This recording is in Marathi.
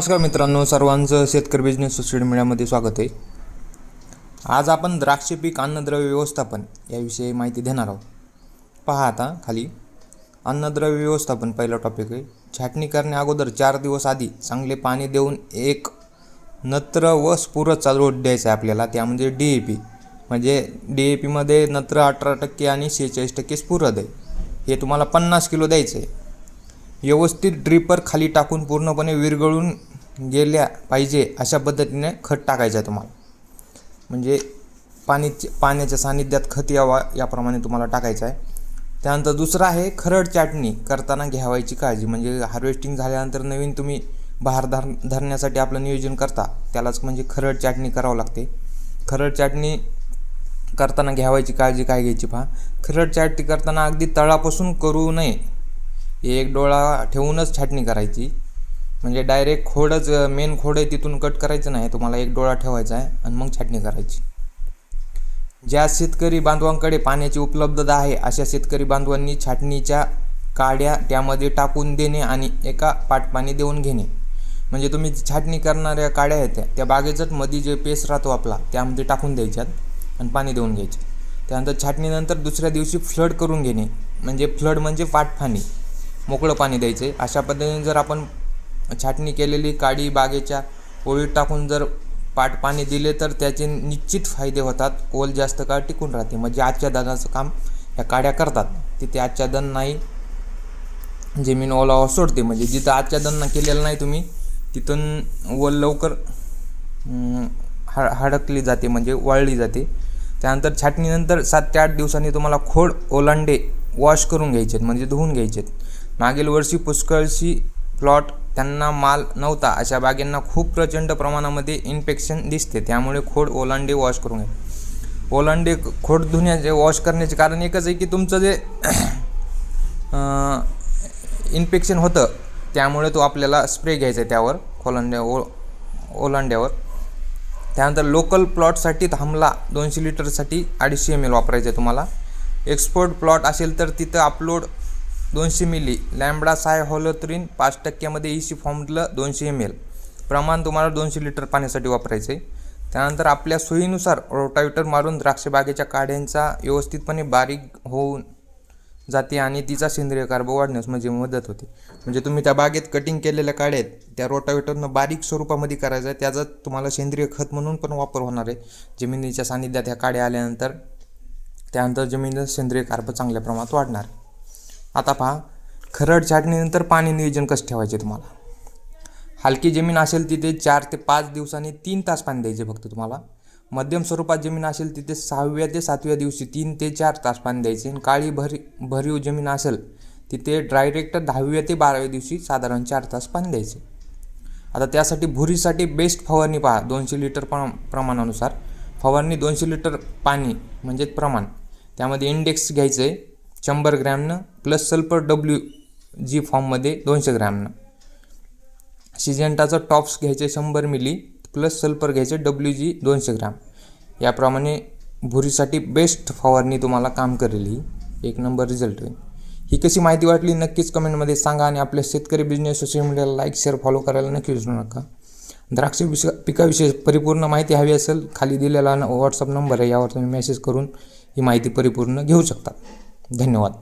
नमस्कार मित्रांनो, सर्वांचं शेतकरी बिझनेस सोसायटी मीडियामध्ये स्वागत आहे. आज आपण द्राक्ष पीक अन्नद्रव्य व्यवस्थापन याविषयी माहिती देणार आहोत. पहा आता खाली अन्नद्रव्य व्यवस्थापन पहिला टॉपिक आहे. छाटणी करण्या अगोदर 4 दिवस आधी चांगले पाणी देऊन एक नत्र व स्फुरदचा डोस द्यायचा आहे आपल्याला. त्यामध्ये DAP म्हणजे DAPमध्ये नत्र 18% आणि 46% स्फुरद आहे. हे तुम्हाला 50 किलो द्यायचं आहे. व्यवस्थित ड्रिपर खाली टाकून पूर्णपणे विरघळून गेल्या पाहिजे अशा पद्धतीने खत टाकायचं आहे तुम्हाला. म्हणजे पाण्याच्या सानिध्यात खत यावा याप्रमाणे तुम्हाला टाकायचं आहे. त्यानंतर दुसरं आहे खरड छाटणी करताना घ्यावायची काळजी. म्हणजे हार्वेस्टिंग झाल्यानंतर नवीन तुम्ही बहार धरण्यासाठी आपलं नियोजन करता त्यालाच म्हणजे खरड छाटणी करावं लागते. खरड छाटणी करताना घ्यावायची काळजी काय घ्यायची पहा. खरड छाटणी करताना अगदी तळापासून करू नये. एक डोळा ठेवूनच छाटणी करायची. म्हणजे डायरेक्ट खोडच मेन खोड आहे तिथून कट करायचं नाही. तुम्हाला एक डोळा ठेवायचा आहे आणि मग छाटणी करायची. ज्या शेतकरी बांधवांकडे पाण्याची उपलब्धता आहे अशा शेतकरी बांधवांनी छाटणीच्या काड्या त्यामध्ये टाकून देणे आणि एका पाट पाणी देऊन घेणे. म्हणजे तुम्ही छाटणी करणाऱ्या काड्या आहेत त्या बागेचंच मध्ये जे पेस राहतो आपला त्यामध्ये टाकून द्यायच्यात आणि पाणी देऊन घ्यायचे. त्यानंतर छाटणीनंतर दुसऱ्या दिवशी फ्लड करून घेणे. म्हणजे फ्लड म्हणजे पाटपाणी, मोकळं पाणी द्यायचे. अशा पद्धतीने जर आपण छाटणी केलेली काडी बागेच्या ओळीत टाकून जर पाट पाणी दिले तर त्याचे निश्चित फायदे होतात. ओल जास्त काळ टिकून राहते. म्हणजे आच्छादनाचं काम ह्या काड्या करतात. तिथे आच्छादन नाही, जमीन ओलावा सोडते. म्हणजे जिथं आच्छादन केलेलं नाही तुम्ही तिथून ओल लवकर हडकली जाते, म्हणजे वाळली जाते. त्यानंतर छाटणीनंतर 7 ते 8 दिवसांनी तुम्हाला खोड ओलांडे वॉश करून घ्यायचे, म्हणजे धुवून घ्यायचे. मागील वर्षी पुष्कळशी प्लॉट त्यांना माल नव्हता अशा बागेंना खूप प्रचंड प्रमाणामध्ये इन्फेक्शन दिसते. त्यामुळे खोड ओलांडे वॉश करून घ्या. ओलांडे खोड धुण्याचे वॉश करण्याचे कारण एकच आहे की तुमचं जे इन्फेक्शन होतं त्यामुळे तो आपल्याला स्प्रे घ्यायचा आहे त्यावर ओलांड्यावर. त्यानंतर लोकल प्लॉटसाठी थांबला 200 लिटरसाठी 250 ml वापरायचं आहे तुम्हाला. एक्सपोर्ट प्लॉट असेल तर तिथं अपलोड 200 मिली lambda cyhalothrin 5% EC formula 200 ml प्रमाण तुम्हाला 200 लिटर पाण्यासाठी वापरायचे. त्यानंतर आपल्या सोयीनुसार रोटावेटर मारून द्राक्ष बागेच्या काड्यांचा व्यवस्थितपणे बारीक होऊन जाते आणि तिचा सेंद्रिय कार्ब वाढण्यास म्हणजे मदत होते. म्हणजे तुम्ही त्या बागेत कटिंग केलेल्या काड्या आहेत त्या रोटावेटरनं बारीक स्वरूपामध्ये करायचं आहे. त्याचा तुम्हाला सेंद्रिय खत म्हणून पण वापर होणार आहे. जमिनीच्या सानिध्यात ह्या काड्या आल्यानंतर त्यानंतर जमिनीचं सेंद्रिय कार्ब चांगल्या प्रमाणात वाढणार. आता पहा, खरड छाटणीनंतर पाणी नियोजन कसं ठेवायचे तुम्हाला. हलकी जमीन असेल तिथे 4 ते 5 दिवसांनी 3 तास पाणी द्यायचे फक्त तुम्हाला. मध्यम स्वरूपात जमीन असेल तिथे 6व्या ते 7व्या दिवशी 3 ते 4 तास पाणी द्यायचे. आणि काळी भरीव जमीन असेल तिथे डायरेक्ट 10व्या ते 12व्या दिवशी साधारण 4 तास पाणी द्यायचे. आता त्यासाठी भुरीसाठी बेस्ट फवारणी पहा. 200 लिटर प्रमाणानुसार फवारणी 200 लिटर पाणी म्हणजे प्रमाण. त्यामध्ये इंडेक्स घ्यायचं आहे 100 ग्रॅमनं प्लस सल्फर WG फॉर्ममध्ये 200 ग्रॅमनं. सिजेंटाचं टॉप्स घ्यायचे 100 मिली प्लस सल्फर घ्यायचे WG 200 ग्रॅम. याप्रमाणे भुरीसाठी बेस्ट फवारणी तुम्हाला काम करेल. ही एक नंबर रिझल्ट आहे. ही कशी माहिती वाटली नक्कीच कमेंटमध्ये सांगा. आणि आपल्या शेतकरी बिझनेस सोशल मीडियाला लाईक शेअर फॉलो करायला नक्की विसरू नका. द्राक्ष पिकाविषयी परिपूर्ण माहिती हवी असेल खाली दिलेला WhatsApp नंबर आहे, यावर तुम्ही मेसेज करून ही माहिती परिपूर्ण घेऊ शकता. धन्यवाद.